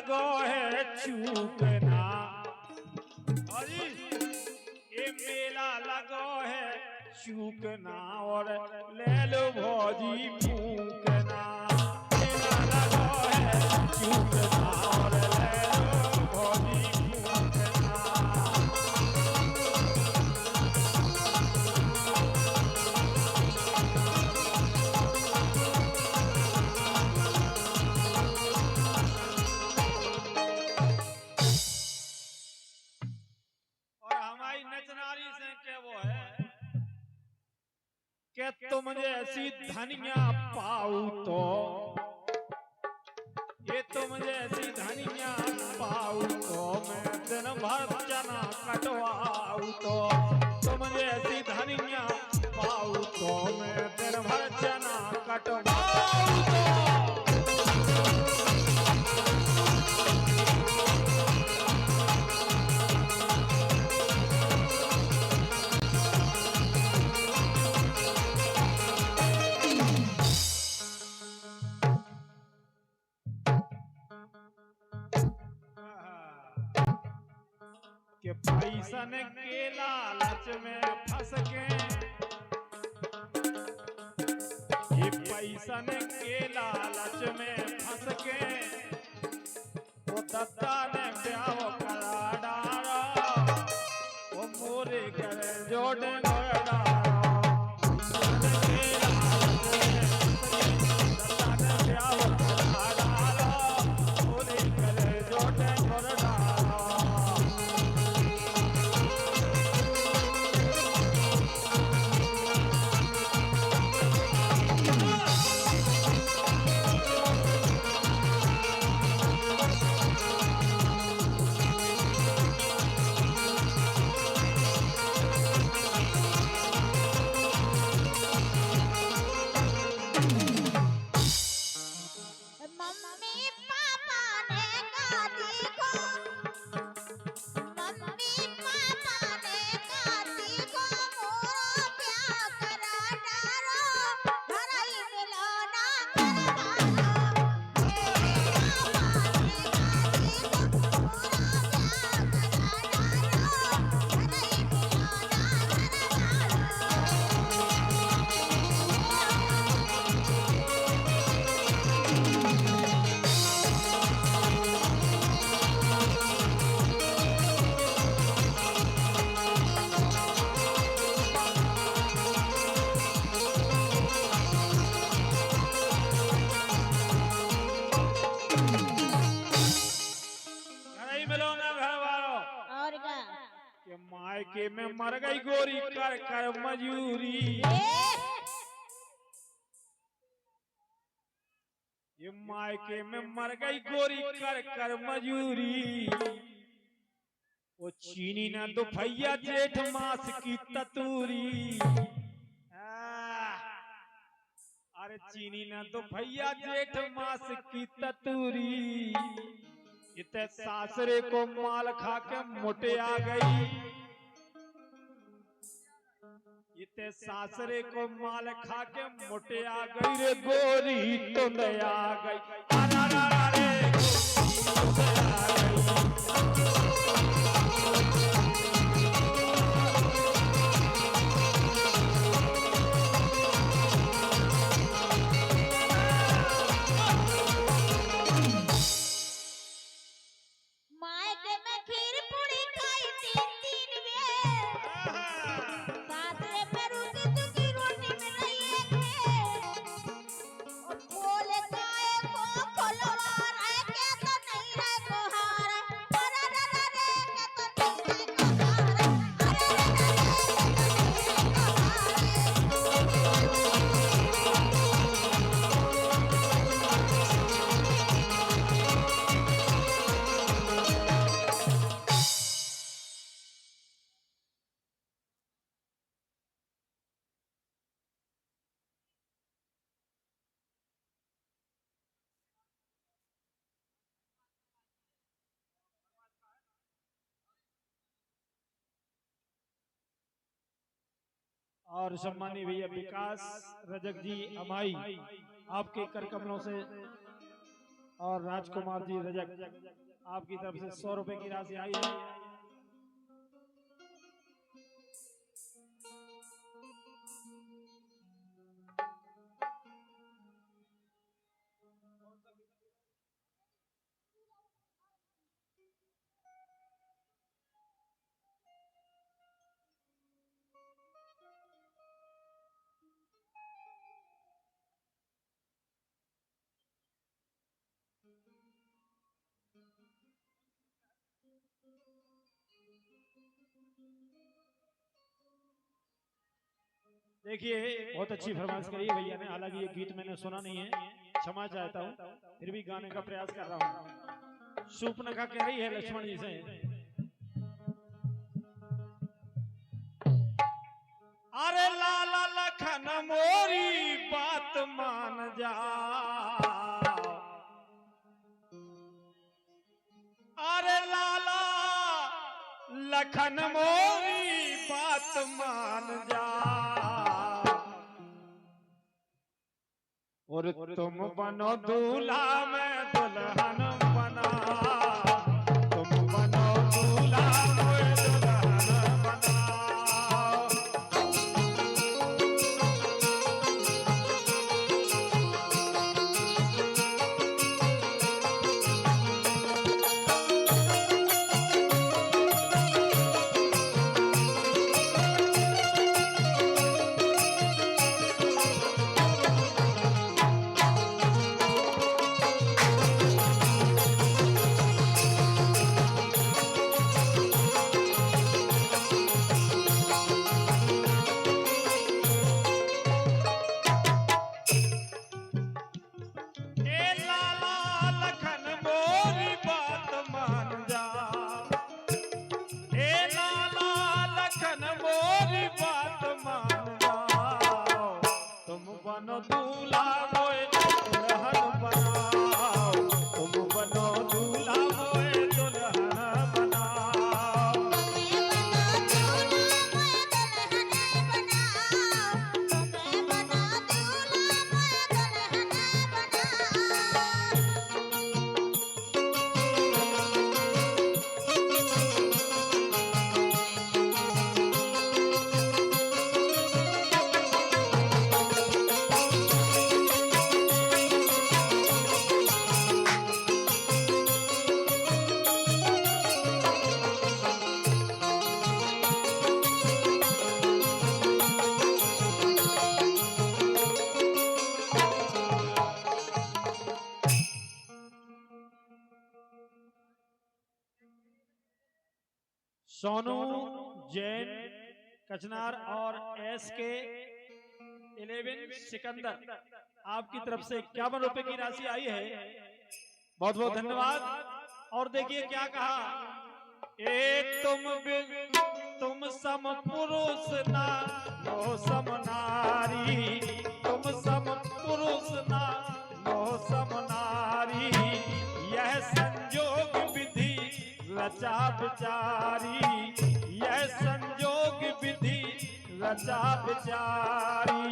लगो है चूकना। अजी ये मेला लगो है चूकना और ले लो भौजी फूकना। मेला लगो है चूकना और ले लो भौजी फूकना। हमारी नचनारी से क्या वो है कि तुम जैसी धनिया पाऊ तो ये तुम जैसी धनिया पाऊ तो मैं दिन भर चना कटवाऊ तो तुम जैसी धनिया पाऊ तो मैं दिन भर चना कटवाऊ तो। के पैसन के लालच में फंस के ये पैसन के लालच में फंस के वो दत्ता ने ब्याह करा डारा वो मोरे कर जोड़े डारा। मायके में मर गई गोरी कर कर मजूरी। ये मायके में मर गई गोरी कर कर मजूरी। वो चीनी ना दुफैया जेठ मास की ततूरी। अरे चीनी ना दुफैया जेठ मास की ततूरी। इतने सासरे को माल खा के मोटे आ गई। इतने सासरे को माल खा के मोटे आ गई रे गोरी तो न आ गई। रे गोरी आ गई। और सम्मानीय भैया विकास रजक जी अमाई आपके कर कमलों से और राजकुमार जी रजक आपकी तरफ से 100 रुपए की राशि आई है। देखिए बहुत अच्छी फरमाइश करी है भैया ने, हालांकि ये गीत मैंने सुना नहीं है, क्षमा चाहता हूँ, फिर भी गाने का प्रयास कर रहा हूँ। शूर्पणखा कह रही है लक्ष्मण जी से, अरे लाला लखन मोरी बात मान जा, अरे लाला लखन मोरी बात मान जा, और तुम बनो दूल्हा मैं दुल्हन बना, तुम बनो दूल्हा मैं दुल्हन बना। सोनू जैन कचनार और SK 11 सिकंदर आपकी तरफ से 51 रुपए की राशि आई है, बहुत बहुत धन्यवाद। और देखिए क्या कहा, ए तुम सम पुरुष ना लो सम नारी, तुम सम पुरुष ना लो सम नारी, यह संजोग विधि रचा बिचारी, यह संजोग विधि रचा बिचारी।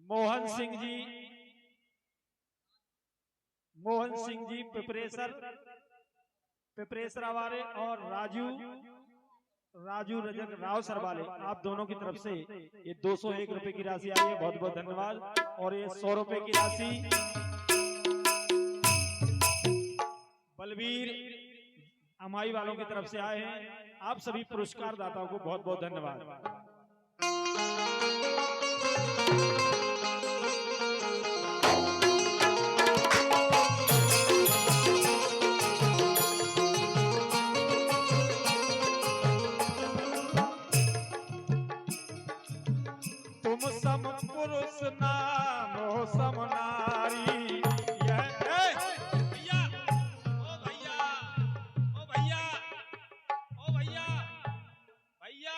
मोहन सिंह जी पिपरेसर वाले और राजू रजक राव सर वाले, आप दोनों की तरफ से ये 201 रुपए की राशि आई है, बहुत बहुत धन्यवाद। और ये 100 रुपए की राशि बलबीर अमाई वालों की तरफ से आए हैं, आप सभी पुरस्कार दाताओं को बहुत बहुत धन्यवाद। तुम सम पुरुष ना बेचारी भैया ओ भैया ओ भैया ओ भैया भैया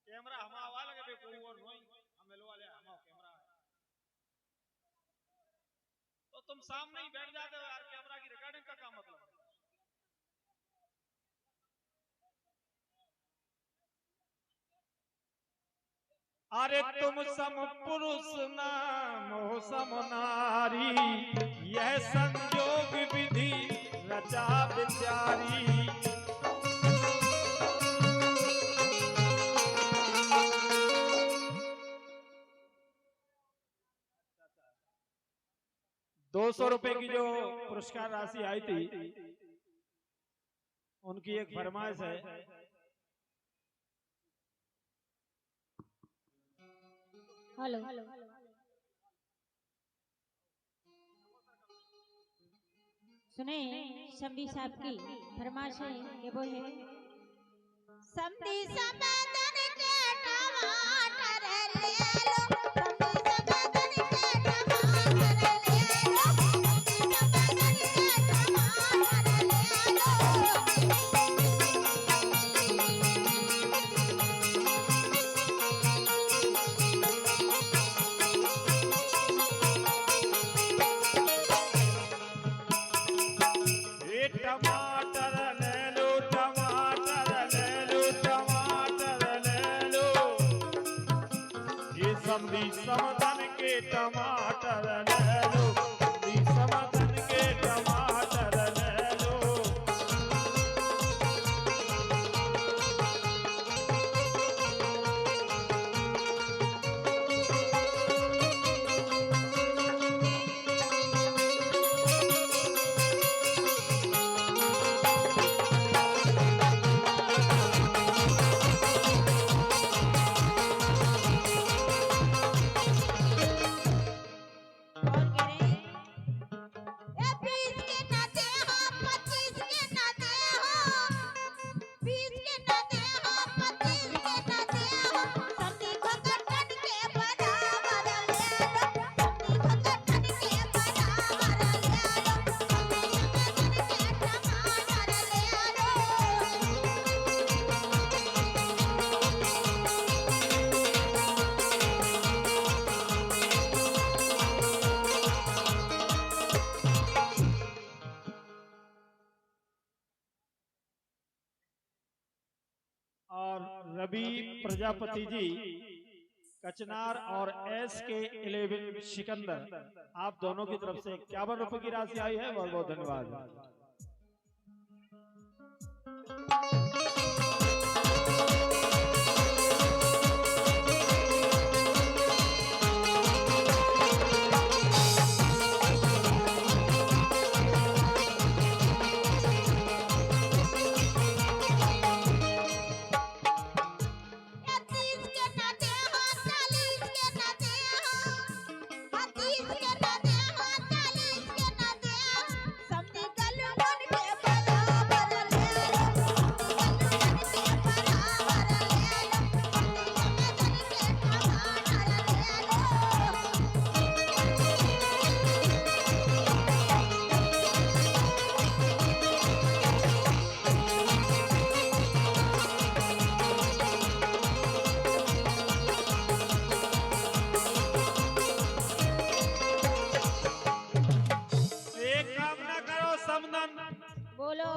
कैमरा हम आवा लगे बे कोई और नहीं हम लो वाले हम कैमरा तो तुम सामने ही बैठ जाते हो यार कैमरा की रिकॉर्डिंग का क्या मतलब अरे तुम सम पुरुष नाम हो सम नारी यह संजोग विधि रचा बिचारी ₹200 की जो पुरस्कार राशि आई थी उनकी एक फरमाइश है। हेलो सुने समधी साहब की फरमाइश है कि वो है समधी समाधान के टमाटर ले लो समधी समाधान के टमाटर ले लो समधी समाधान के टमाटर ले लो टमाटर ले लो टमाटर ले लो ये समधी समधन के टमाटर ले लो समधी समधन के टमाटर ले लो और रवि प्रजापति जी कचनार और SK11 सिकंदर आप दोनों की तरफ से ₹51 की राशि आई है। बहुत बहुत धन्यवाद। बोलो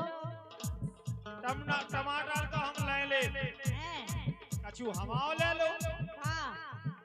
टमाटर तो हम ले कछु हमाओ ले